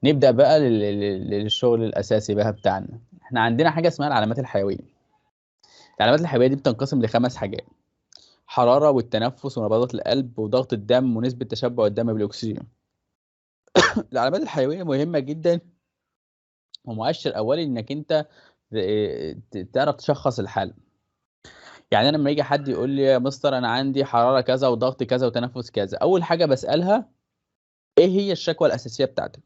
نبدأ بقى للشغل الأساسي بقى بتاعنا. احنا عندنا حاجة اسمها العلامات الحيوية. العلامات الحيوية دي بتنقسم لخمس حاجات: حرارة، والتنفس، ونبضات القلب، وضغط الدم، ونسبة تشبع الدم بالأكسجين. العلامات الحيوية مهمة جدا ومؤشر أولي إنك أنت تعرف تشخص الحالة. يعني أنا لما يجي حد يقول لي يا مستر أنا عندي حرارة كذا وضغط كذا وتنفس كذا، أول حاجة بسألها إيه هي الشكوى الأساسية بتاعتك؟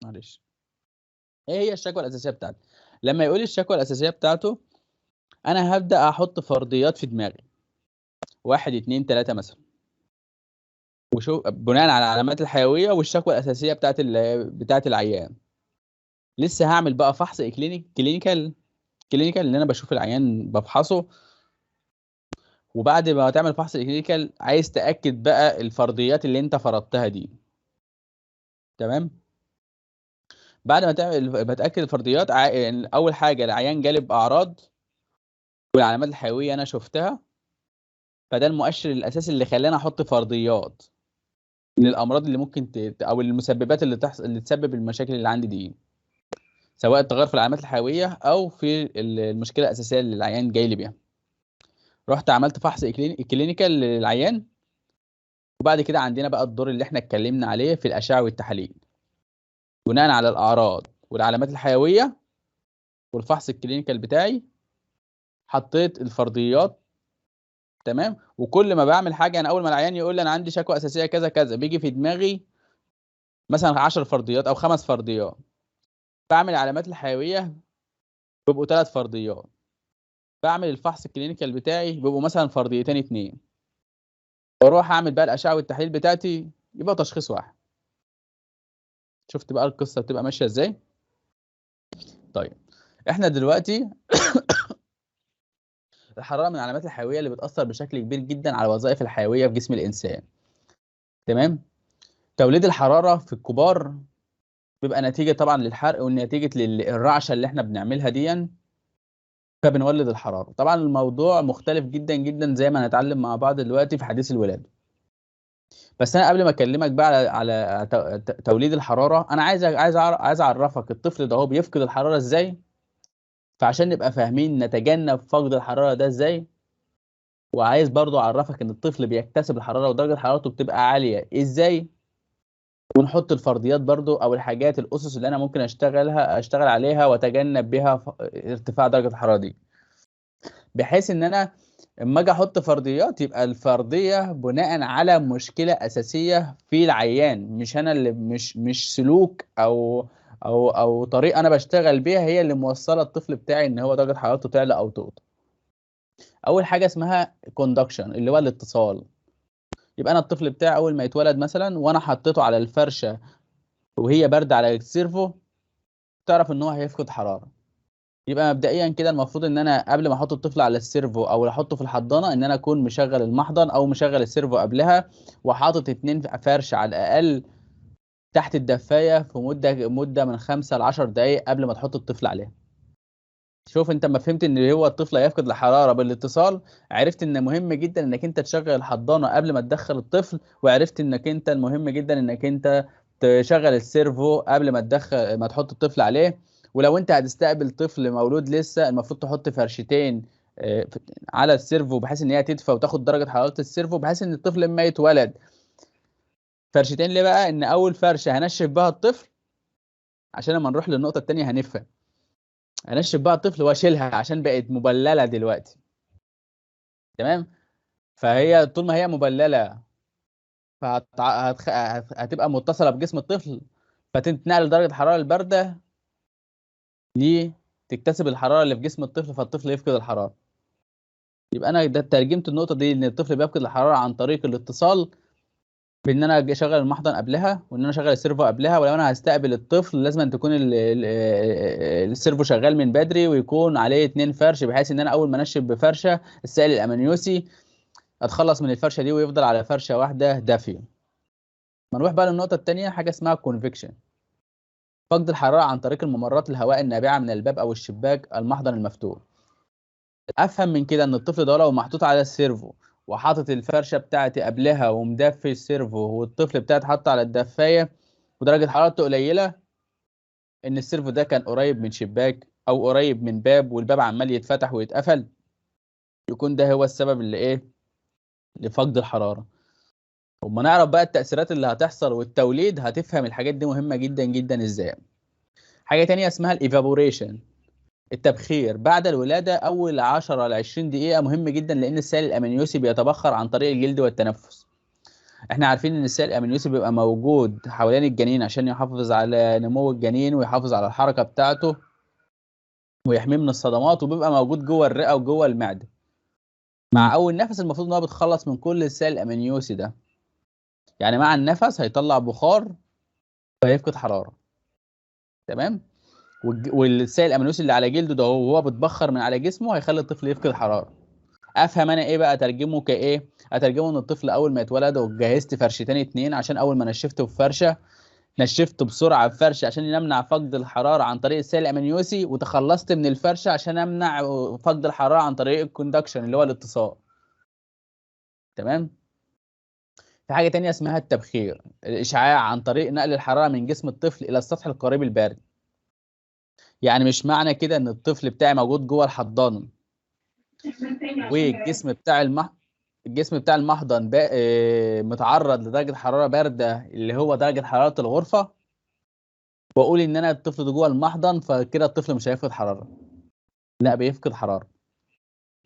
معلش. إيه هي الشكوى الأساسية بتاعتك؟ لما يقول لي الشكوى الأساسية بتاعته، انا هبدا احط فرضيات في دماغي، واحد اتنين تلاته مثلا، وشوف بناء على العلامات الحيويه والشكوى الاساسيه بتاعت العيان. لسه هعمل بقى فحص كلينيكال اللي انا بشوف العيان بفحصه. وبعد ما تعمل فحص كلينيكال عايز تاكد بقى الفرضيات اللي انت فرضتها دي. تمام. بعد ما تعمل بتاكد الفرضيات، يعني اول حاجه العيان جالي باعراض والعلامات الحيويه انا شفتها، فده المؤشر الاساسي اللي خلاني احط فرضيات للامراض اللي ممكن او المسببات اللي تحصل اللي تسبب المشاكل اللي عندي دي، سواء التغير في العلامات الحيويه او في المشكله الاساسيه اللي العيان جاي لي بيها. رحت عملت فحص كلينيكال للعيان. وبعد كده عندنا بقى الدور اللي احنا اتكلمنا عليه في الاشعه والتحاليل، بناء على الاعراض والعلامات الحيويه والفحص الكلينيكال بتاعي حطيت الفرضيات. تمام. وكل ما بعمل حاجه، انا اول ما العيان يقول لي انا عندي شكوى اساسيه كذا كذا، بيجي في دماغي مثلا 10 فرضيات او 5 فرضيات. بعمل العلامات الحيويه بيبقوا 3 فرضيات. بعمل الفحص الكلينيكال بتاعي بيبقوا مثلا فرضيتين اتنين. واروح اعمل بقى الاشعه والتحليل بتاعتي يبقى تشخيص واحد. شفت بقى القصه بتبقى ماشيه ازاي؟ طيب، احنا دلوقتي الحراره من العلامات الحيويه اللي بتاثر بشكل كبير جدا على الوظائف الحيويه في جسم الانسان. تمام. توليد الحراره في الكبار بيبقى نتيجه طبعا للحرق ونتيجه للرعشه اللي احنا بنعملها دي، فبنولد الحراره. طبعا الموضوع مختلف جدا جدا زي ما هنتعلم مع بعض دلوقتي في حديث الولاده. بس انا قبل ما اكلمك بقى على توليد الحراره، انا عايز اعرفك الطفل ده هو بيفقد الحراره ازاي، فعشان نبقى فاهمين نتجنب فقد الحراره ده ازاي. وعايز برضو اعرفك ان الطفل بيكتسب الحراره ودرجه حرارته بتبقى عاليه ازاي، ونحط الفرضيات برضو او الحاجات الاسس اللي انا ممكن اشتغل عليها واتجنب بها ارتفاع درجه الحراره دي، بحيث ان انا اما اجي احط فرضيات يبقى الفرضيه بناء على مشكله اساسيه في العيان، مش انا اللي مش سلوك او طريقه انا بشتغل بيها هي اللي موصله الطفل بتاعي ان هو درجه حرارته تعلى او توطى. اول حاجه اسمها كوندكشن اللي هو الاتصال. يبقى انا الطفل بتاعي اول ما يتولد مثلا وانا حطيته على الفرشه وهي بارده على السيرفو، تعرف ان هو هيفقد حراره. يبقى مبدئيا كده المفروض ان انا قبل ما احط الطفل على السيرفو او احطه في الحضانه ان انا اكون مشغل المحضن او مشغل السيرفو قبلها، وحاطط 2 فرش على الاقل تحت الدفايه في مده من 5 ل10 دقائق قبل ما تحط الطفل عليها. شوف انت ما فهمت ان هو الطفل هيفقد الحراره بالاتصال، عرفت ان مهم جدا انك انت تشغل الحضانه قبل ما تدخل الطفل، وعرفت انك انت المهم جدا انك انت تشغل السيرفو قبل ما ما تحط الطفل عليه. ولو انت هتستقبل طفل مولود لسه المفروض تحط فرشتين على السيرفو بحيث ان هي تدفى وتاخد درجه حراره السيرفو، بحيث ان الطفل لما يتولد فرشتين. ليه بقى؟ ان اول فرشه هنشف بها الطفل عشان لما نروح للنقطه الثانيه هنفهم. انشف بقى الطفل واشيلها عشان بقت مبلله دلوقتي. تمام. فهي طول ما هي مبلله هتبقى متصله بجسم الطفل، فتنتقل لدرجه الحراره البارده دي تكتسب الحراره اللي في جسم الطفل فالطفل يفقد الحراره. يبقى انا ده ترجمت النقطه دي ان الطفل بيفقد الحراره عن طريق الاتصال، بان انا أجي اشغل المحضن قبلها وان انا اشغل السيرفو قبلها. ولو انا هستقبل الطفل لازم أن تكون السيرفو شغال من بدري ويكون عليه 2 فرش، بحيث ان انا اول ما انشف بفرشه السائل الامنيوسي اتخلص من الفرشه دي ويفضل على فرشه واحده دافيه. ما نروح بقى للنقطه الثانيه، حاجه اسمها كونفكشن، فقد الحراره عن طريق الممرات الهواء النابعه من الباب او الشباك المحضن المفتوح. افهم من كده ان الطفل ده لو محطوط على السيرفو وحاطط الفرشه بتاعتي قبلها ومدفي السيرفو والطفل بتاعي اتحط على الدفايه ودرجه حرارته قليله، ان السيرفو ده كان قريب من شباك او قريب من باب والباب عمال يتفتح ويتقفل، يكون ده هو السبب اللي ايه، لفقد الحراره. وما نعرف بقى التأثيرات اللي هتحصل والتوليد هتفهم الحاجات دي مهمة جدا جدا ازاي. حاجة تانية اسمها الايفابوريشن، التبخير بعد الولادة أول 10 ل 20 دقيقة مهم جدا، لأن السائل الأمنيوسي بيتبخر عن طريق الجلد والتنفس. احنا عارفين إن السائل الأمنيوسي بيبقى موجود حوالين الجنين عشان يحافظ على نمو الجنين ويحافظ على الحركة بتاعته ويحميه من الصدمات، وبيبقى موجود جوه الرئة وجوه المعدة. مع أول نفس المفروض إن هو بيتخلص من كل السائل الأمنيوسي ده، يعني مع النفس هيطلع بخار فيفقد حرارة. تمام. والسائل الامينوسي اللي على جلده ده وهو بيتبخر من على جسمه هيخلي الطفل يفقد حراره. افهم انا ايه بقى، اترجمه كايه؟ اترجمه ان الطفل اول ما يتولد وجهزت فرشتين اتنين، عشان اول ما نشفته بفرشه نشفته بسرعه بفرشه عشان يمنع فقد الحراره عن طريق السائل الامينيوسي، وتخلصت من الفرشه عشان امنع فقد الحراره عن طريق الكوندكشن اللي هو الاتصال. تمام. في حاجه تانية اسمها التبخير، الاشعاع عن طريق نقل الحراره من جسم الطفل الى السطح القريب البارد. يعني مش معنى كده ان الطفل بتاعي موجود جوه الحضانه والجسم بتاع الجسم بتاع المحضن متعرض لدرجه حراره بارده اللي هو درجه حراره الغرفه، واقول ان انا الطفل ده جوه المحضن فكده الطفل مش هيفقد حراره. لا، بيفقد حراره.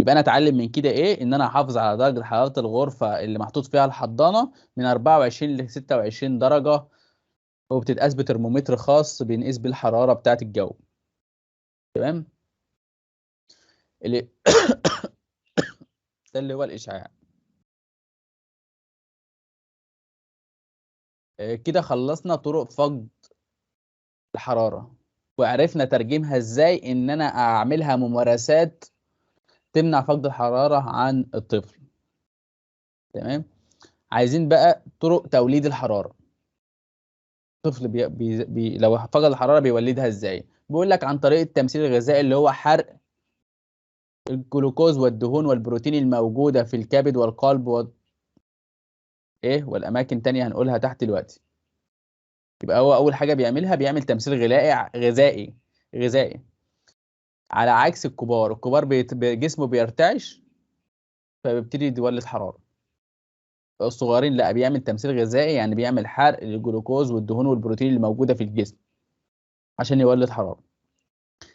يبقى انا اتعلم من كده ايه، ان انا احافظ على درجه حراره الغرفه اللي محطوط فيها الحضانه من 24 ل 26 درجه، وبتتقاس بترمومتر خاص بينقيس بيه الحراره بتاعه الجو. تمام. اللي ده اللي هو الاشعاع. كده خلصنا طرق فقد الحراره، وعرفنا ترجمها ازاي ان انا اعملها ممارسات تمنع فقد الحرارة عن الطفل. تمام. عايزين بقى طرق توليد الحرارة. الطفل لو فقد الحرارة بيولدها ازاي؟ بيقول لك عن طريق التمثيل الغذائي اللي هو حرق الجلوكوز والدهون والبروتين الموجودة في الكبد والقلب والأماكن تانية هنقولها تحت دلوقتي. يبقى هو أول حاجة بيعملها بيعمل تمثيل غذائي. على عكس الكبار جسمه بيرتعش فبيبتدي يولد حرارة. الصغيرين لا، بيعمل تمثيل غذائي، يعني بيعمل حرق للجلوكوز والدهون والبروتين اللي موجوده في الجسم عشان يولد حراره.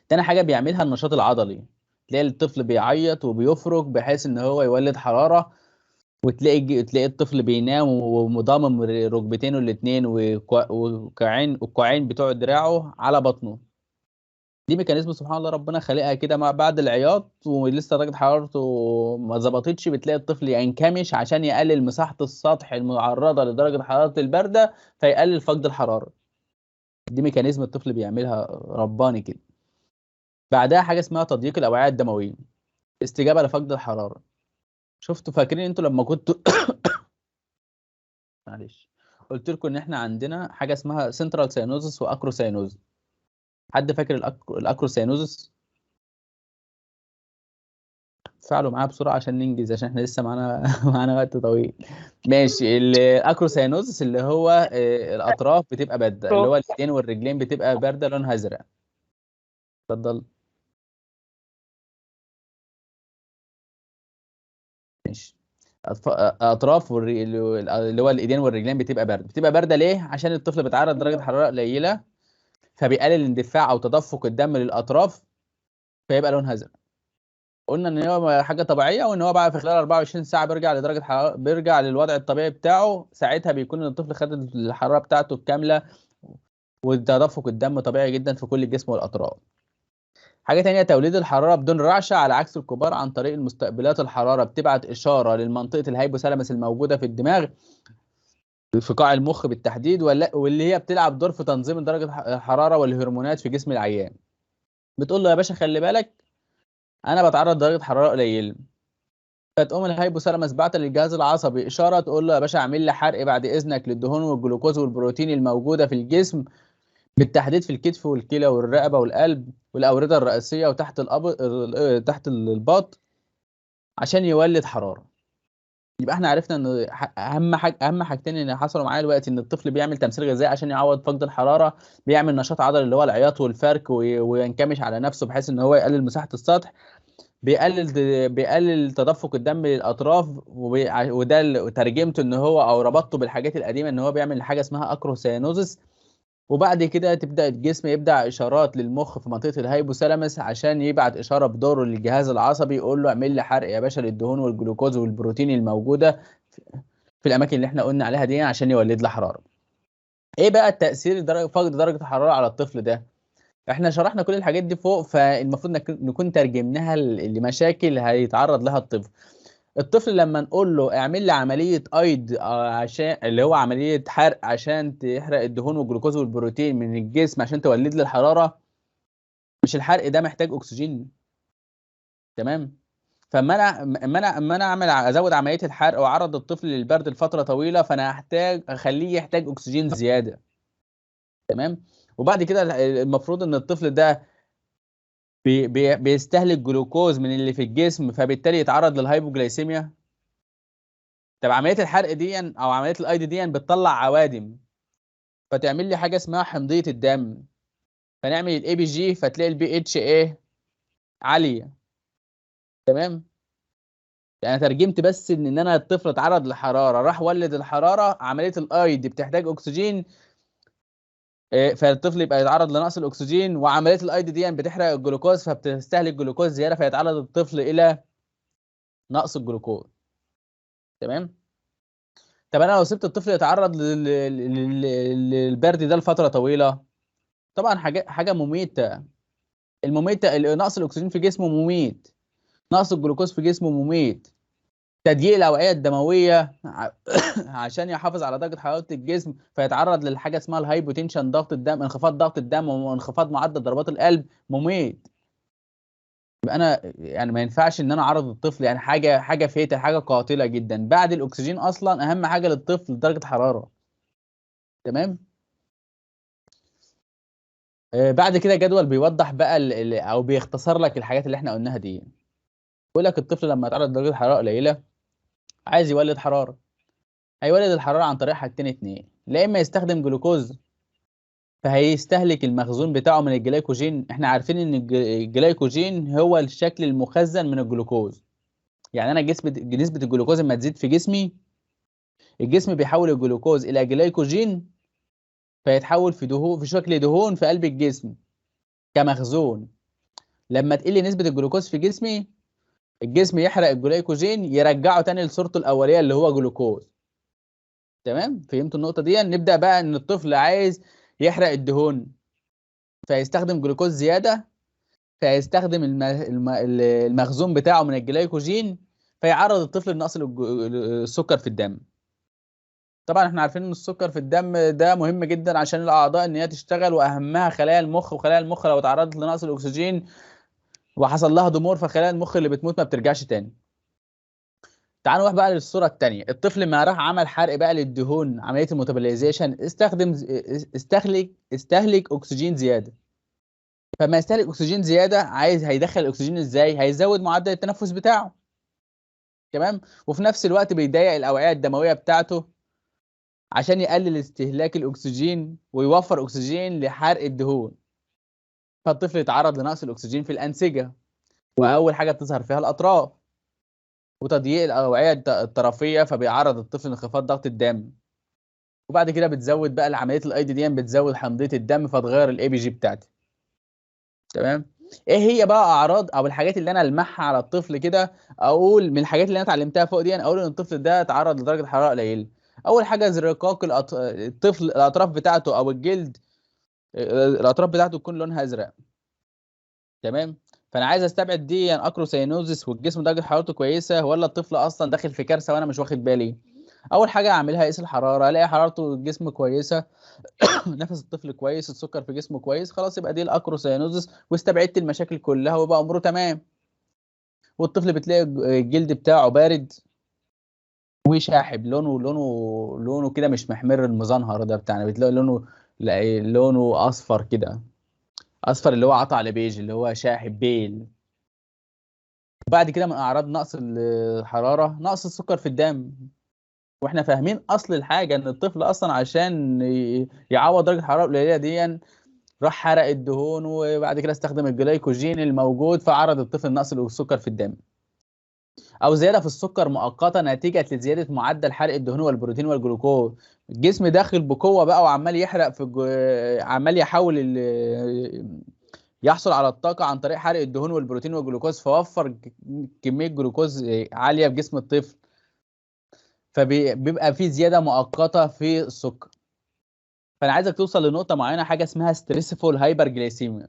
تاني حاجه بيعملها النشاط العضلي، تلاقي الطفل بيعيط وبيفرك بحيث ان هو يولد حراره، تلاقي الطفل بينام ومضامم ركبتينه الاثنين والكوعين بتوع دراعه على بطنه. دي ميكانيزم سبحان الله ربنا خالقها كده، مع بعد العياط ولسه درجه حرارته ما ظبطتش بتلاقي الطفل ينكمش عشان يقلل مساحه السطح المعرضه لدرجه حراره البارده فيقلل فقد الحراره. دي ميكانيزم الطفل بيعملها رباني كده. بعدها حاجه اسمها تضييق الاوعيه الدمويه، استجابه لفقد الحراره. شفتوا فاكرين انتوا لما كنتوا معلش، قلت لكم ان احنا عندنا حاجه اسمها سنترال ساينوزس واكرو ساينوزس. حد فاكر الاكرو ساينوزس؟ فعلوا معايا بسرعه عشان ننجز، عشان احنا لسه معانا معانا وقت طويل. ماشي. الاكروساينوزس اللي هو الاطراف بتبقى بارده، اللي هو الايدين والرجلين بتبقى بارده لونها ازرق. اتفضل. ماشي. اطراف اللي هو الايدين والرجلين بتبقى بارده ليه؟ عشان الطفل بيتعرض لدرجه حراره قليله فبيقلل اندفاع او تدفق الدم للاطراف فيبقى لونها ازرق. قلنا ان هو حاجه طبيعيه، وان هو بقى في خلال 24 ساعه بيرجع لدرجه حراره، بيرجع للوضع الطبيعي بتاعه. ساعتها بيكون الطفل خد الحراره بتاعته الكامله وتدفق الدم طبيعي جدا في كل الجسم والاطراف. حاجه تانية، توليد الحراره بدون رعشه على عكس الكبار عن طريق المستقبلات. الحراره بتبعت اشاره للمنطقه الهيبوثالاموس الموجوده في الدماغ في قاع المخ بالتحديد، واللي هي بتلعب دور في تنظيم درجه الحراره والهرمونات في جسم العيان. بتقول له يا باشا خلي بالك انا بتعرض لدرجه حراره قليله، فتقوم الهيبوثالاموس بعت للجهاز العصبي اشاره تقول له يا باشا اعمل لي حرق بعد اذنك للدهون والجلوكوز والبروتين الموجوده في الجسم، بالتحديد في الكتف والكلى والرقبه والقلب والاورده الرئيسيه وتحت تحت الباط عشان يولد حراره. يبقى احنا عرفنا ان اهم حاجتين اللي حصلوا معايا دلوقتي، ان الطفل بيعمل تمثيل غذائي عشان يعوض فقد الحراره، بيعمل نشاط عضلي اللي هو العياط والفرك وينكمش على نفسه بحيث ان هو يقلل مساحه السطح، بيقلل تدفق الدم للاطراف، وده اللي ترجمته ان هو او ربطته بالحاجات القديمه ان هو بيعمل حاجه اسمها اكروسيانوزس. وبعد كده تبدا الجسم يبدا اشارات للمخ في منطقه الهايبوثالاموس عشان يبعت اشاره بدوره للجهاز العصبي يقول له اعمل لي حرق يا باشا للدهون والجلوكوز والبروتين الموجوده في الاماكن اللي احنا قلنا عليها دي عشان يولد لي حراره. ايه بقى التاثير فقد درجه الحراره على الطفل ده؟ احنا شرحنا كل الحاجات دي فوق، فالمفروض نكون ترجمناها لمشاكل هيتعرض لها الطفل. الطفل لما نقول له اعمل لي عمليه ايض عشان اللي هو عمليه حرق عشان تحرق الدهون والجلوكوز والبروتين من الجسم عشان تولد لي الحراره، مش الحرق ده محتاج اكسجين؟ تمام. فاما انا اعمل ازود عمليه الحرق واعرض الطفل للبرد لفتره طويله، فانا هحتاج اخليه يحتاج اكسجين زياده. تمام. وبعد كده المفروض ان الطفل ده بيستهلك جلوكوز من اللي في الجسم، فبالتالي يتعرض للهايبوجلايسيميا. طب عمليه الحرق دي او عمليه الايض دي بتطلع عوادم، فتعمل لي حاجه اسمها حمضيه الدم، فنعمل الاي بي جي فتلاقي البي اتش ايه عاليه. تمام. يعني ترجمت بس ان انا الطفل اتعرض لحراره راح ولد الحراره، عمليه الايض دي بتحتاج اكسجين، فالطفل يبقى يتعرض لنقص الاكسجين، وعمليه الايض دي بتحرق الجلوكوز فبتستهلك جلوكوز زياده فيتعرض الطفل الى نقص الجلوكوز. تمام. طب انا لو سبت الطفل يتعرض للبرد ده لفتره طويله، طبعا حاجه مميته. نقص الاكسجين في جسمه مميت، نقص الجلوكوز في جسمه مميت، تضييق الاوعيه الدمويه عشان يحافظ على درجه حراره الجسم فيتعرض للحاجه اسمها الهايبوتنشن، ضغط الدم، انخفاض ضغط الدم وانخفاض معدل ضربات القلب، مميت. يبقى انا يعني ما ينفعش ان انا اعرض الطفل، يعني حاجه فيتال، حاجه قاتله جدا. بعد الاكسجين اصلا اهم حاجه للطفل درجه حراره. تمام. بعد كده جدول بيوضح بقى او بيختصر لك الحاجات اللي احنا قلناها دي. بيقول لك الطفل لما يتعرض لدرجه حراره قليله عايز يولد حراره، هيولد الحراره عن طريق حاجتين اتنين، لا اما يستخدم جلوكوز فهيستهلك المخزون بتاعه من الجلايكوجين. احنا عارفين ان الجلايكوجين هو الشكل المخزن من الجلوكوز. يعني انا نسبه الجلوكوز لما تزيد في جسمي، الجسم بيحول الجلوكوز الى جلايكوجين فيتحول في دهون، في شكل دهون في قلب الجسم كمخزون. لما تقل نسبه الجلوكوز في جسمي، الجسم يحرق الجلايكوجين يرجعه تاني لصورته الاوليه اللي هو جلوكوز. تمام. فهمتوا النقطه دي؟ نبدا بقى ان الطفل عايز يحرق الدهون فيستخدم جلوكوز زياده، فيستخدم المخزون بتاعه من الجلايكوجين فيعرض الطفل لنقص السكر في الدم. طبعا احنا عارفين ان السكر في الدم ده مهم جدا عشان الاعضاء ان هي تشتغل، واهمها خلايا المخ، وخلايا المخ لو اتعرضت لنقص الاكسجين وحصل لها ضمور فخلايا المخ اللي بتموت ما بترجعش تاني. تعالوا نروح بقى للصوره الثانيه. الطفل ما راح عمل حرق بقى للدهون، عمليه الميتابوليزيشن، استهلك اكسجين زياده. فما يستهلك اكسجين زياده عايز هيدخل الاكسجين ازاي؟ هيزود معدل التنفس بتاعه. تمام. وفي نفس الوقت بيضيق الاوعيه الدمويه بتاعته عشان يقلل استهلاك الاكسجين ويوفر اكسجين لحرق الدهون. فالطفل يتعرض لنقص الاكسجين في الانسجه، واول حاجه بتظهر فيها الاطراف، وتضييق الاوعيه الطرفيه فبيعرض الطفل لانخفاض ضغط الدم. وبعد كده بتزود بقى عمليه الاي دي بتزود حمضيه الدم فتغير الاي بي جي بتاعتي. تمام. ايه هي بقى اعراض او الحاجات اللي انا المحها على الطفل كده؟ اقول من الحاجات اللي انا اتعلمتها فوق دي، انا اقول ان الطفل ده اتعرض لدرجه حراره قليله. اول حاجه زرقاق الطفل، الاطراف بتاعته او الجلد، الاطراف بتاعته تكون لونها ازرق. تمام. فانا عايز استبعد دي اكروسيانوزس والجسم درجه حرارته كويسه، ولا الطفل اصلا داخل في كارثه وانا مش واخد بالي. اول حاجه اعملها اقيس الحراره، الاقي حرارته الجسم كويسه نفس الطفل كويس، السكر في جسمه كويس، خلاص يبقى دي الاكروسيانوزس واستبعدت المشاكل كلها وبقى امره تمام. والطفل بتلاقي الجلد بتاعه بارد وشاحب، لونه كده مش محمر المزنهر ده بتاعنا، بتلاقي لونه، لا لونه اصفر كده، اصفر اللي هو عطى على بيج اللي هو شاحب بيل. وبعد كده من اعراض نقص الحراره نقص السكر في الدم. واحنا فاهمين اصل الحاجه ان الطفل اصلا عشان يعوض درجه الحراره القليله دي راح حرق الدهون، وبعد كده استخدم الجليكوجين الموجود فعرض الطفل لنقص السكر في الدم، او زياده في السكر مؤقته نتيجه لزياده معدل حرق الدهون والبروتين والجلوكوز. الجسم داخل بقوه بقى وعمال يحرق عمال يحول يحصل على الطاقه عن طريق حرق الدهون والبروتين والجلوكوز، فوفر كميه جلوكوز عاليه في جسم الطفل، فبيبقى في زياده مؤقته في السكر. فانا عايزك توصل لنقطه معينه، حاجه اسمها ستريسفول هايبر جلايسيميا.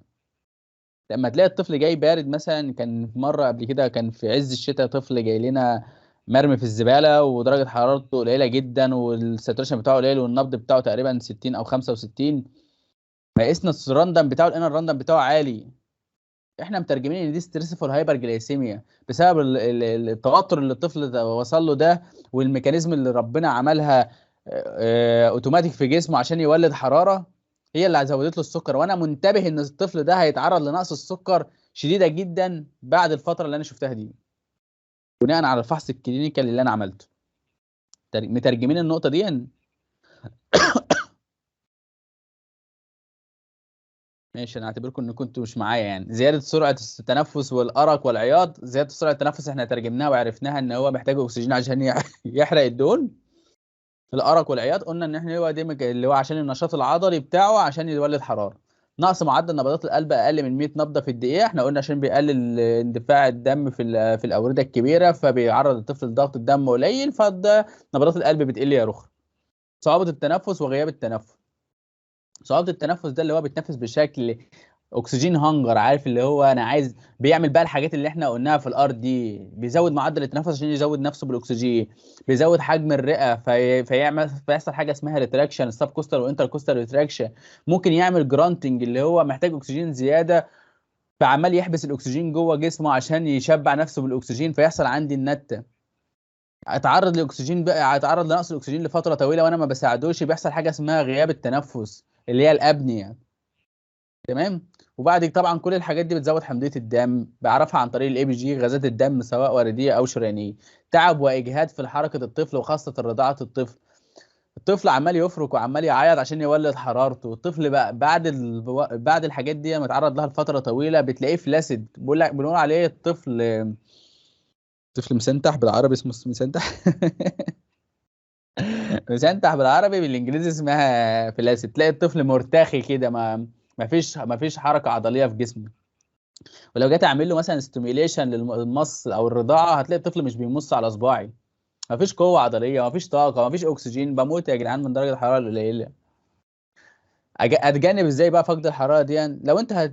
لما تلاقي الطفل جاي بارد مثلا، كان في مره قبل كده كان في عز الشتاء طفل جاي لنا مرمي في الزباله ودرجه حرارته قليله جدا والساتوريشن بتاعه قليل والنبض بتاعه تقريبا 60 او 65، فقسنا الراندم بتاعه لقينا الراندم بتاعه عالي. احنا مترجمين ان دي ستريسفول هايبر جلايسيميا بسبب التوتر اللي الطفل ده وصل له ده، والميكانيزم اللي ربنا عملها اوتوماتيك في جسمه عشان يولد حراره، هي اللي زودت له السكر. وانا منتبه ان الطفل ده هيتعرض لنقص السكر شديده جدا بعد الفتره اللي انا شفتها دي، بناء على الفحص الكلينيكال اللي انا عملته. مترجمين النقطه دي. ماشي، انا اعتبركم ان كنتوا مش معايا. يعني زياده سرعه التنفس والارق والعياط، زياده سرعه التنفس احنا ترجمناها وعرفناها ان هو محتاج اكسجين عشان يحرق الدهون. الارق والعياط قلنا ان احنا هو دي اللي هو عشان النشاط العضلي بتاعه عشان يولد حراره. نقص معدل نبضات القلب اقل من 100 نبضه في الدقيقه، احنا قلنا عشان بيقلل اندفاع الدم في الاورده الكبيره، فبيعرض الطفل لضغط الدم قليل، فده نبضات القلب بتقل يا رخر. صعوبه التنفس وغياب التنفس. صعوبة التنفس ده اللي هو بيتنفس بشكل اكسجين هانجر، عارف اللي هو انا عايز، بيعمل بقى الحاجات اللي احنا قلناها في الارض دي، بيزود معدل التنفس عشان يزود نفسه بالاكسجين، بيزود حجم الرئه فيحصل حاجه اسمها ريتراكشن سب كوستال وانتر كوستال ريتراكشن. ممكن يعمل جرانتنج اللي هو محتاج اكسجين زياده، فعمال يحبس الاكسجين جوه جسمه عشان يشبع نفسه بالاكسجين، فيحصل عندي النتة. اتعرض لاكسجين بقى، اتعرض لنقص الاكسجين لفتره طويله وانا ما بساعدوش، بيحصل حاجه اسمها غياب التنفس اللي هي الابنيه. تمام. وبعد طبعا كل الحاجات دي بتزود حمضيه الدم، بعرفها عن طريق الاي بي جي، غازات الدم سواء ورديه او شريانيه. تعب واجهاد في حركه الطفل وخاصه رضاعه الطفل. الطفل عمال يفرك وعمال يعيط عشان يولد حرارته. الطفل بقى بعد الحاجات دي متعرض لها لفتره طويله بتلاقيه فلاسد، بنقول عليه الطفل طفل مسنتح، بالعربي اسمه مسنتح. مسنتح بالعربي، بالانجليزي اسمها فلاسد. تلاقي الطفل مرتخي كده، ما فيش حركه عضليه في جسمه. ولو جيت اعمل له مثلا ستيميوليشن للمص او الرضاعه، هتلاقي الطفل مش بيمص على صباعي. مفيش قوه عضليه، مفيش طاقه، مفيش اكسجين، بموت يا جدعان من درجه الحراره القليله. اتجنب ازاي بقى فقد الحراره دي؟ لو انت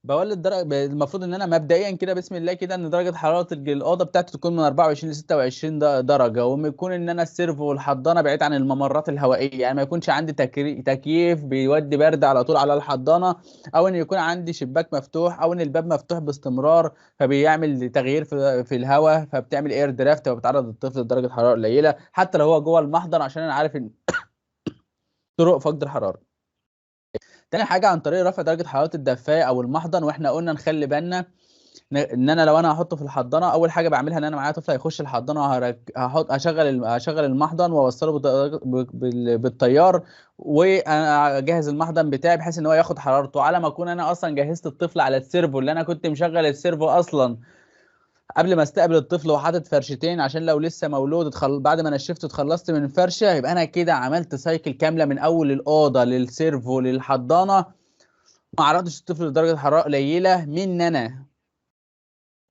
بولد درجة، المفروض ان انا مبدئيا كده بسم الله كده ان درجه حراره الاوضه بتاعتي تكون من 24 ل 26 درجه، ويكون ان انا السيرف والحضانه بعيد عن الممرات الهوائيه، يعني ما يكونش عندي تكييف بيودي برد على طول على الحضانه، او ان يكون عندي شباك مفتوح، او ان الباب مفتوح باستمرار فبيعمل تغيير في الهواء، فبتعمل اير درافت وبتعرض الطفل لدرجه حراره قليله حتى لو هو جوه المحضن، عشان انا عارف ان طرق فقد الحراره. تاني حاجه عن طريق رفع درجه حراره الدفايه او المحضن، واحنا قلنا نخلي بالنا ان انا لو انا هحطه في الحضانه، اول حاجه بعملها ان انا معايا طفل هيخش الحضانه هشغل المحضن واوصله بالتيار، وانا اجهز المحضن بتاعي بحيث ان هو ياخد حرارته، على ما اكون انا اصلا جهزت الطفل على السيرفو اللي انا كنت مشغل السيرفو اصلا قبل ما استقبل الطفل، وحاطط فرشتين عشان لو لسه مولود بعد ما نشفته اتخلصت من الفرشه، يبقى انا كده عملت سايكل كامله من اول الاوضه للسيرفو للحضانه، ما عرضتش الطفل لدرجه حراره قليله من انا،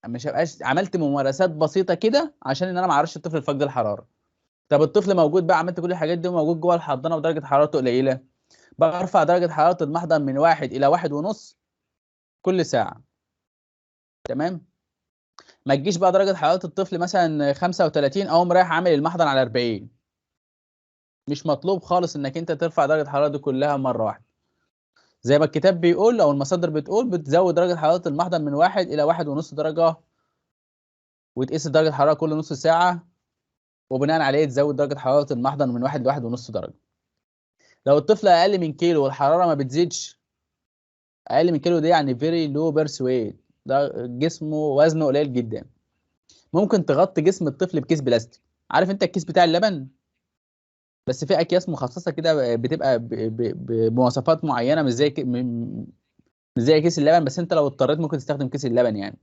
مش هبقاش عملت ممارسات بسيطه كده عشان ان انا ما اعرضش الطفل لفقد الحراره. طب الطفل موجود بقى، عملت كل الحاجات دي وموجود جوه الحضانه ودرجه حرارته قليله، برفع درجه حراره المحضن من 1 إلى 1.5 كل ساعه. تمام. ما تجيش بقى درجه حراره الطفل مثلا 35 اقوم رايح عامل المحضن على 40. مش مطلوب خالص انك انت ترفع درجه الحراره دي كلها مره واحده. زي ما الكتاب بيقول او المصادر بتقول، بتزود درجه حراره المحضن من 1 إلى 1.5 درجه، وتقيس درجه الحراره كل نص ساعه، وبناء عليه تزود درجه حراره المحضن من 1 ل 1.5 درجه. لو الطفل اقل من كيلو والحراره ما بتزيدش، اقل من كيلو دي يعني فيري لو بيرث ويت، ده جسمه وزنه قليل جدا. ممكن تغطي جسم الطفل بكيس بلاستيك. عارف انت الكيس بتاع اللبن؟ بس في اكياس مخصصه كده بتبقى بمواصفات معينه، مش زي كيس اللبن، بس انت لو اضطريت ممكن تستخدم كيس اللبن يعني.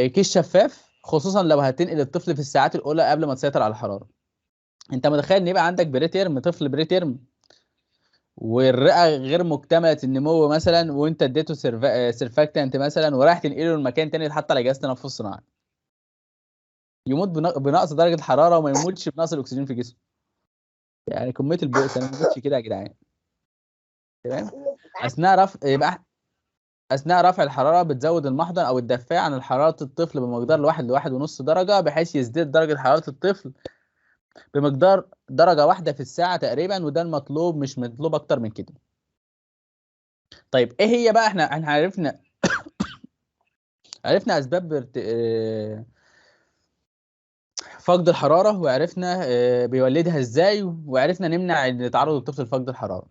كيس شفاف، خصوصا لو هتنقل الطفل في الساعات الاولى قبل ما تسيطر على الحراره. انت متخيل ان يبقى عندك بريتيرم، طفل بريتيرم والرئه غير مكتمله النمو مثلا، وانت اديته سيرفاكتنت مثلا، ورايح تنقله لمكان تاني يتحط على جهاز تنفس صناعي، يموت بنقص درجه الحراره وما يموتش بنقص الاكسجين في جسمه. يعني كميه البؤس، انا ما بموتش كده يا جدعان. تمام. اثناء رفع الحراره بتزود المحضن او الدفايه عن حراره الطفل بمقدار لواحد ونص درجه، بحيث يزداد درجه حراره الطفل بمقدار درجه واحده في الساعه تقريبا، وده المطلوب، مش مطلوب اكتر من كده. طيب ايه هي بقى، احنا عرفنا اسباب فقد الحراره، وعرفنا بيولدها ازاي، وعرفنا نمنع ان تعرض الطفل لفقد الحراره،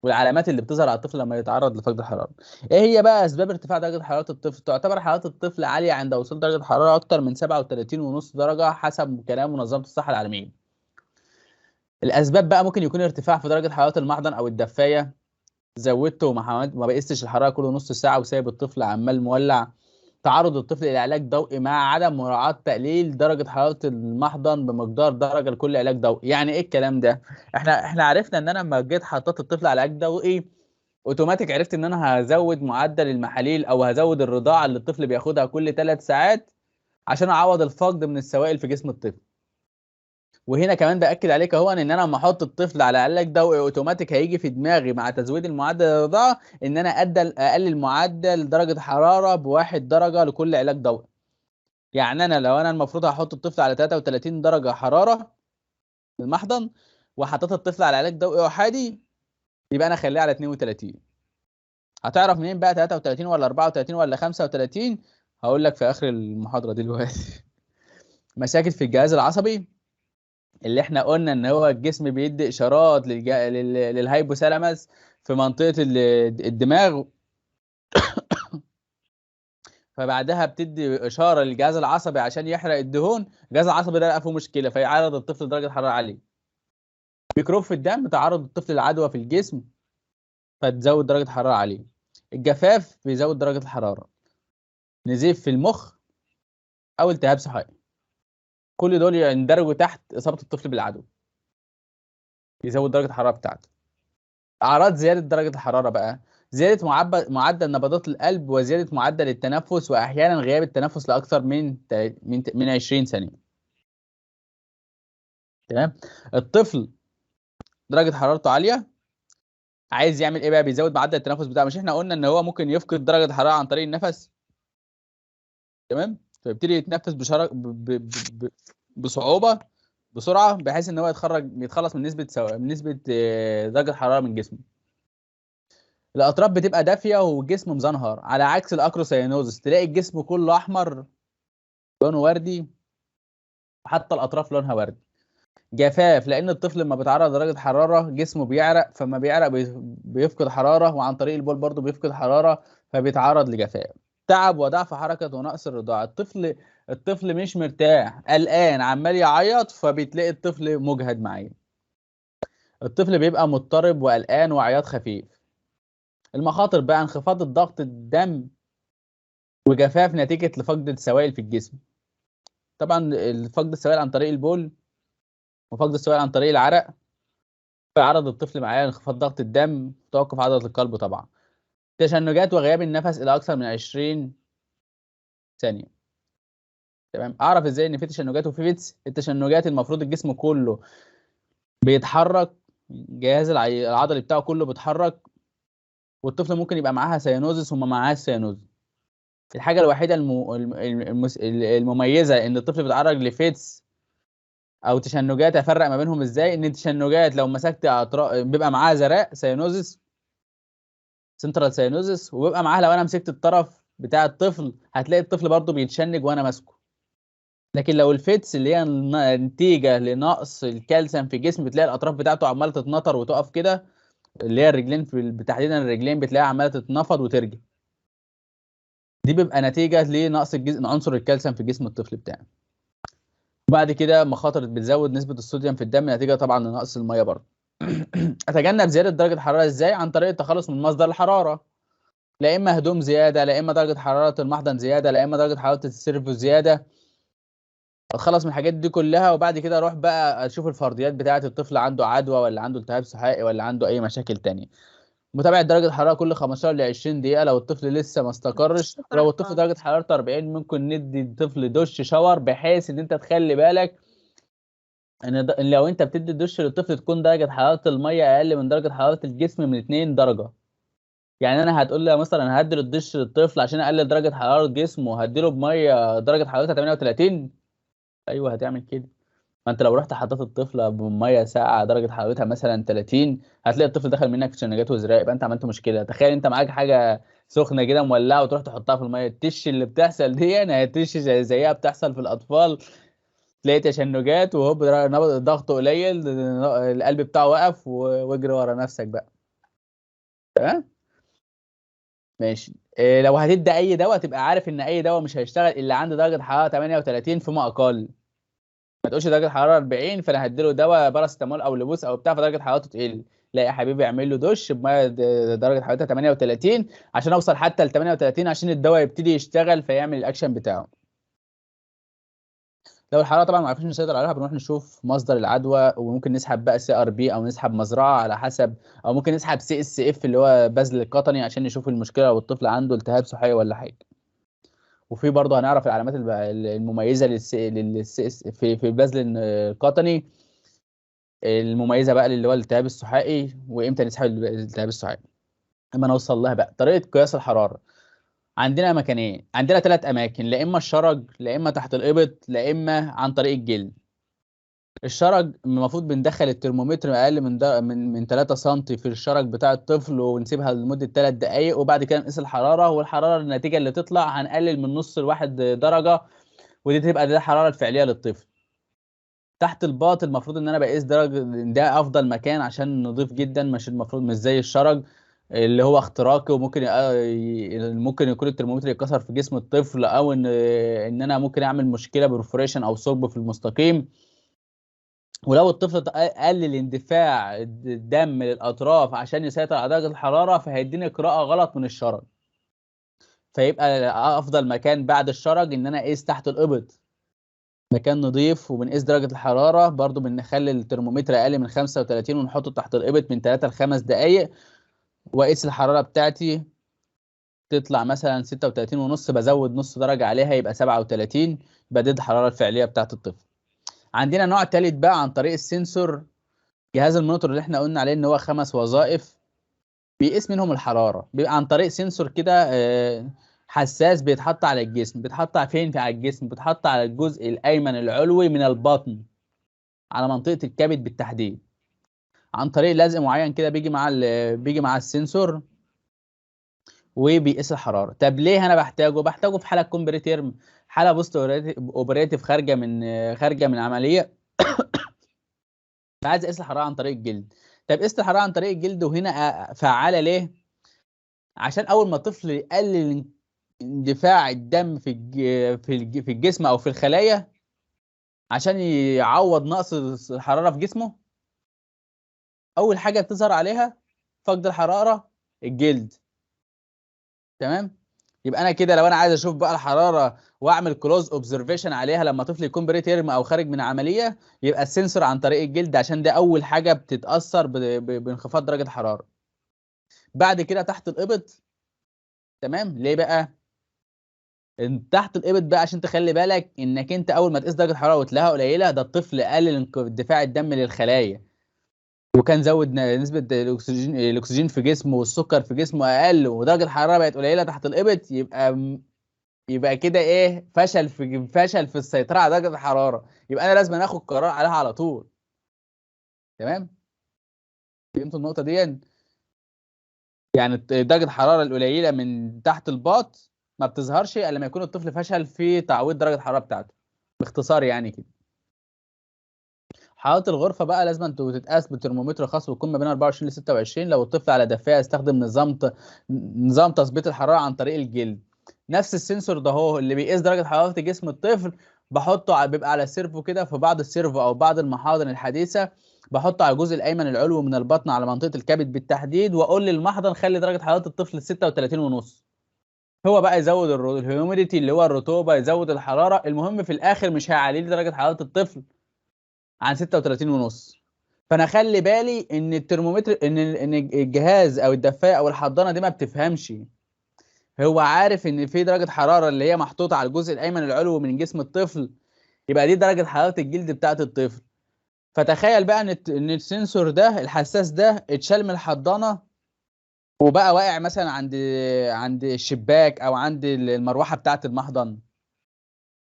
والعلامات اللي بتظهر على الطفل لما يتعرض لفقد الحراره. ايه هي بقى اسباب ارتفاع درجه حراره الطفل؟ تعتبر حراره الطفل عاليه عند وصول درجه حراره اكتر من 37.5 درجه حسب كلام منظمه الصحه العالميه. الاسباب بقى ممكن يكون ارتفاع في درجه حراره المحضن او الدفايه، زودته وما بقيستش الحراره كل نص ساعه وسايب الطفل عمال مولع. تعرض الطفل الى علاج ضوئي مع عدم مراعاه تقليل درجه حراره المحضن بمقدار درجه لكل علاج ضوئي. يعني ايه الكلام ده؟ احنا عرفنا ان انا لما جيت حطيت الطفل على علاج ضوئي، اوتوماتيك عرفت ان انا هزود معدل المحاليل او هزود الرضاعه اللي الطفل بياخدها كل 3 ساعات عشان اعوض الفقد من السوائل في جسم الطفل. وهنا كمان باكد عليك اهو ان انا لما احط الطفل على علاج ضوئي، اوتوماتيك هيجي في دماغي مع تزويد المعدل الرضاعه ان انا اقلل معدل درجه حراره بواحد درجه لكل علاج ضوئي. يعني انا لو انا المفروض هحط الطفل على 33 درجه حراره في المحضن، وحطيت الطفل على علاج ضوئي احادي، يبقى انا اخليه على 32. هتعرف منين بقى 33 ولا 34 ولا 35؟ هقول لك في اخر المحاضره دلوقتي. مشاكل في الجهاز العصبي، اللي احنا قلنا ان هو الجسم بيدي اشارات للهايبوثالاموس في منطقه الدماغ، فبعدها بتدي اشاره للجهاز العصبي عشان يحرق الدهون. الجهاز العصبي ده بقى فيه مشكله فيعرض الطفل لدرجه حراره عاليه. ميكروب في الدم، تعرض الطفل للعدوى في الجسم فتزود درجه حراره عاليه. الجفاف بيزود درجه الحراره. نزيف في المخ او التهاب صحي، كل دول يندرجوا تحت اصابه الطفل بالعدوى، يزود درجه الحراره بتاعته. اعراض زياده درجه الحراره بقى، زياده معدل نبضات القلب، وزياده معدل التنفس، واحيانا غياب التنفس لاكثر من 20 ثانيه. تمام. الطفل درجه حرارته عاليه، عايز يعمل ايه بقى؟ بيزود معدل التنفس بتاعه. مش احنا قلنا ان هو ممكن يفقد درجه الحراره عن طريق النفس؟ تمام. فيبتدي يتنفس بصعوبه، بسرعه، بحيث ان هو يتخلص من نسبه درجه حراره من جسمه. الاطراف بتبقى دافيه والجسم مزنهر، على عكس الاكروسيانوزس تلاقي الجسم كله احمر لونه وردي، وحتى الاطراف لونها وردي. جفاف، لان الطفل لما بيتعرض لدرجه حراره جسمه بيعرق، فما بيعرق بيفقد حراره، وعن طريق البول برضه بيفقد حراره، فبيتعرض لجفاف. تعب وضعف حركه ونقص الرضاعه، الطفل مش مرتاح، قلقان، عمال يعيط، فبتلاقي الطفل مجهد معايا. الطفل بيبقى مضطرب وقلقان وعياط خفيف. المخاطر بقى، انخفاض الضغط الدم، وجفاف نتيجة لفقد السوائل في الجسم. طبعا فقد السوائل عن طريق البول، وفقد السوائل عن طريق العرق، فيعرض الطفل معاه انخفاض ضغط الدم، توقف عضلة القلب طبعا. تشنجات وغياب النفس إلى أكثر من 20 ثانية. تمام. أعرف إزاي إن في تشنجات وفي فيتس؟ التشنجات المفروض الجسم كله بيتحرك، الجهاز العضلي بتاعه كله بيتحرك، والطفل ممكن يبقى معاها سيانوزس وما معاهاش سيانوزس. الحاجة الوحيدة المميزة إن الطفل بيتعرض لفيتس او تشنجات، افرق ما بينهم ازاي؟ ان التشنجات لو مسكت اطراف بيبقى معاها زرق سيانوزس، سنترال سيانوزس، وبيبقى معاها لو انا مسكت الطرف بتاع الطفل هتلاقي الطفل برضه بيتشنج وانا ماسكه. لكن لو الفيتس اللي هي نتيجه لنقص الكالسيوم في الجسم، بتلاقي الاطراف بتاعته عماله تتنطر وتقف كده، اللي هي الرجلين تحديدا الرجلين بتلاقيها عماله تتنفض وترجع. دي بيبقى نتيجه لنقص عنصر الكالسيوم في جسم الطفل بتاعه. وبعد كده مخاطر بتزود نسبه الصوديوم في الدم نتيجه طبعا لنقص الميه برضه. اتجنب زياده درجه الحراره ازاي؟ عن طريق التخلص من مصدر الحراره، لا اما هدوم زياده، لا اما درجه حراره المحضن زياده، لا اما درجه حراره السيرفو زياده. اتخلص من الحاجات دي كلها، وبعد كده اروح بقى اشوف الفرضيات بتاعه الطفل، عنده عدوى ولا عنده التهاب سحائي ولا عنده اي مشاكل تانية. متابعه درجه الحراره كل 15 ل 20 دقيقه لو الطفل لسه ما استقرش. ولو الطفل درجه حرارته 40 ممكن ندي الطفل دش شاور، بحيث ان انت تخلي بالك ان لو انت بتدي الدش للطفل تكون درجه حراره الميه اقل من درجه حراره الجسم من 2 درجه. يعني انا هتقول لي مثلا هدي الدش للطفل عشان اقلل درجه حراره جسمه وهديله بميه درجه حرارتها 38؟ ايوه هتعمل كده. ما انت لو رحت حطيت الطفله بميه ساقعه درجه حرارتها مثلا 30، هتلاقي الطفل دخل منك في شنجات وزراء، يبقى انت عملت مشكله. تخيل انت معاك حاجه سخنه كده مولعه وتروح تحطها في الميه، التش اللي بتحصل دي يعني التش زيها بتحصل في الاطفال، تلاقي تشنجات وهوب نبض الضغط قليل، القلب بتاعه وقف واجري ورا نفسك بقى. تمام ماشي. إيه لو هتدي اي دواء تبقى عارف ان اي دواء مش هيشتغل الا عند درجه حراره 38 فيما اقل. ما تقولش درجه حراره 40 فانا هديله دواء باراستامول او لبوس او بتاع فدرجه حرارته تقل. لا يا حبيبي اعمل له دش بميه درجه حرارتها 38 عشان اوصل حتى ل 38 عشان الدواء يبتدي يشتغل فيعمل الاكشن بتاعه. لو الحراره طبعا ما عرفناش نسيطر عليها بنروح نشوف مصدر العدوى، وممكن نسحب بقى CRP او نسحب مزرعه على حسب، او ممكن نسحب CSF اللي هو بذل القطني عشان نشوف المشكله لو الطفل عنده التهاب صحي ولا حاجه. وفي برضه هنعرف العلامات المميزه في البذل القطني، المميزه بقى اللي هو الالتهاب السحائي، وامتى نسحب الالتهاب السحائي. اما نوصل لها بقى طريقه قياس الحراره. عندنا مكانين، عندنا 3 اماكن، لا اما الشرج، لا اما تحت الابط، لا اما عن طريق الجلد. الشرج المفروض بندخل الترمومتر اقل من 3 سم في الشرج بتاع الطفل ونسيبها لمده 3 دقائق، وبعد كده نقيس الحراره، والحراره الناتجه اللي تطلع هنقلل من نص لواحد درجه، ودي تبقى دي الحراره الفعليه للطفل. تحت الباط المفروض ان انا بقيس درجه، ده افضل مكان عشان نضيف جدا، مش المفروض مش زي الشرج اللي هو اختراقي، وممكن ممكن يكون الترمومتر يتكسر في جسم الطفل، او ان انا ممكن اعمل مشكله برفوريشن او ثقب في المستقيم. ولو الطفل قلل اندفاع الدم للاطراف عشان يسيطر على درجه الحراره فهيديني قراءه غلط من الشرج. فيبقى افضل مكان بعد الشرج ان انا اقيس تحت الابط، مكان نضيف، وبنقيس درجة الحرارة برضو بنخلي الترمومتر أقل من 35 ونحطه تحت الإبط من 3 ل 5 دقايق، وأقيس الحرارة بتاعتي تطلع مثلا 36 ونص، بزود نص درجة عليها يبقى 37، يبقى دي الحرارة الفعلية بتاعت الطفل. عندنا نوع تالت بقى عن طريق السنسور، جهاز المونيتور اللي احنا قلنا عليه ان هو 5 وظائف بيقيس منهم الحرارة، بيبقى عن طريق سنسور كده حساس بيتحط على الجسم. بيتحط فين على الجسم؟ بيتحط على الجزء الأيمن العلوي من البطن، على منطقة الكبد بالتحديد، عن طريق لزق معين كده بيجي مع السنسور وبيقيس الحرارة. طب ليه انا بحتاجه في حالة كومبريتيرم، حالة بوست اوبريتيف خارجة من عملية، فعايز اقيس الحرارة عن طريق الجلد. طب قيست الحرارة عن طريق الجلد وهنا فعالة ليه؟ عشان اول ما الطفل يقلل اندفاع الدم في الجسم او في الخلايا عشان يعوض نقص الحرارة في جسمه، اول حاجة بتظهر عليها فقد الحرارة الجلد. تمام. يبقى انا كده لو انا عايز اشوف بقى الحراره واعمل كلوز اوبزرفيشن عليها لما طفل يكون بري تيرم او خارج من عمليه، يبقى السنسور عن طريق الجلد عشان ده اول حاجه بتتاثر بانخفاض درجه الحراره. بعد كده تحت الابط. تمام. ليه بقى تحت الابط بقى؟ عشان تخلي بالك انك انت اول ما تقيس درجه الحراره وتلاقيها قليله، ده الطفل قلل اندفاع الدم للخلايا، وكان زود نسبه الاكسجين في جسمه والسكر في جسمه اقل، ودرجه الحراره بقت قليله تحت الابط، يبقى كده ايه؟ فشل في السيطره على درجه الحراره، يبقى انا لازم اخد قرار عليها على طول. تمام. فهمتوا النقطه دي؟ يعني درجه الحراره القليله من تحت الباط ما بتظهرش الا لما يكون الطفل فشل في تعويض درجه الحراره بتاعته، باختصار يعني كده. حراره الغرفه بقى لازم انتوا تتقاس بترمومتر خاص ويكون ما بين 24 ل 26. لو الطفل على دفايه استخدم نظام تثبيت الحراره عن طريق الجلد. نفس السنسور ده هو اللي بيقيس درجه حراره جسم الطفل، بحطه بيبقى على سيرفو كده. في بعض السيرفو او بعض المحاضن الحديثه بحطه على الجزء الايمن العلوي من البطن على منطقه الكبد بالتحديد، واقول للمحضن خلي درجه حراره الطفل 36 ونص. هو بقى يزود الهيوميديتي اللي هو الرطوبه، يزود الحراره، المهم في الاخر مش هيعلي لي درجه حراره الطفل عن 36 ونص. فانا خلي بالي ان الترمومتر ان الجهاز او الدفايه او الحضانه دي ما بتفهمش. هو عارف ان في درجه حراره اللي هي محطوطه على الجزء الايمن العلوي من جسم الطفل، يبقى دي درجه حراره الجلد بتاعه الطفل. فتخيل بقى ان السنسور ده الحساس ده اتشال من الحضانه وبقى واقع مثلا عند الشباك او عند المروحه بتاعه المحضن.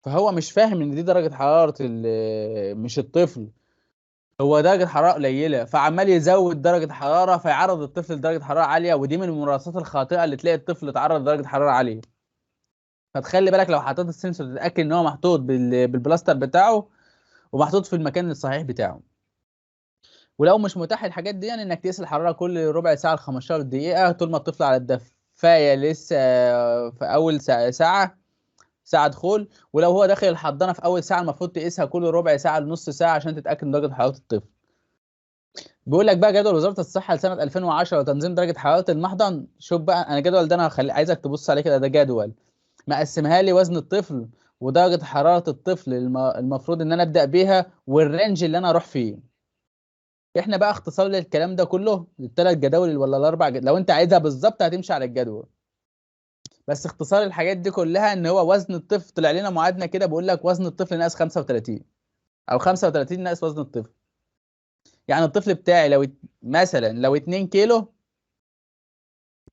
فهو مش فاهم ان دي درجه حراره مش الطفل، هو درجه حراره قليله، فعمال يزود درجه حراره فيعرض الطفل لدرجه حراره عاليه. ودي من الممارسات الخاطئه اللي تلاقي الطفل اتعرض لدرجه حراره عاليه. فتخلي بالك لو حطيت السنسور تتاكد ان هو محطوط بالبلاستر بتاعه ومحطوط في المكان الصحيح بتاعه. ولو مش متاح الحاجات دي، يعني انك تقيس الحراره كل ربع ساعه ل 15 دقيقه طول ما الطفل على الدفايه لسه في اول ساعه دخول. ولو هو داخل الحضانه في اول ساعه المفروض تقيسها كل ربع ساعه لنص ساعه عشان تتاكد من درجه حراره الطفل. بيقول لك بقى جدول وزاره الصحه لسنه 2010 وتنظيم درجه حراره المحضن. شوف بقى انا الجدول ده انا عايزك تبص عليه كده، ده جدول مقسمها لي وزن الطفل ودرجه حراره الطفل المفروض ان انا ابدا بيها والرينج اللي انا اروح فيه. احنا بقى اختصار للكلام ده كله الثلاث جداول ولا الاربع لو انت عايزها بالظبط هتمشي على الجدول. بس اختصار الحاجات دي كلها ان هو وزن الطفل طلع لنا معادله كده بيقول لك وزن الطفل ناقص 35 او 35 ناقص وزن الطفل. يعني الطفل بتاعي مثلا لو 2 كيلو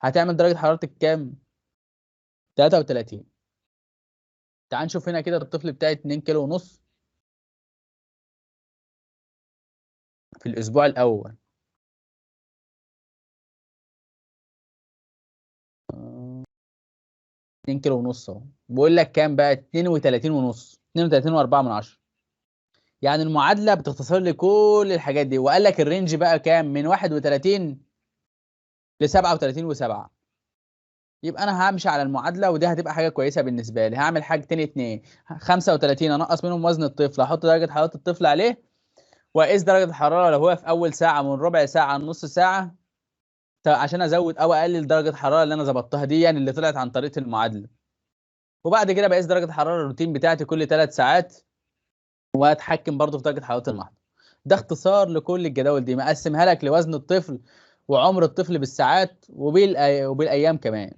هتعمل درجه حرارتك كام؟ 33. تعال نشوف هنا كده الطفل بتاعي 2 كيلو ونص في الاسبوع الاول. 2 كيلو ونص اهو، بيقول لك كام بقى؟ 32 ونص، 32 و4 من 10. يعني المعادله بتختصر لي كل الحاجات دي، وقال لك الرينج بقى كام؟ من 31 ل 37 و7. يبقى انا همشي على المعادله ودي هتبقى حاجه كويسه بالنسبه لي. هعمل حاجتين اتنين، 35 انقص منهم وزن الطفل، احط درجه حراره الطفل عليه، واقيس درجه الحراره لو هو في اول ساعه من ربع ساعه لنص ساعه عشان ازود او اقلل درجه الحراره اللي انا ظبطتها دي، يعني اللي طلعت عن طريقه المعادله. وبعد كده بقيس درجه الحراره الروتين بتاعتي كل 3 ساعات، واتحكم برضو في درجه حراره المحضر. ده اختصار لكل الجداول دي، مقسمها لك لوزن الطفل وعمر الطفل بالساعات وبالايام كمان.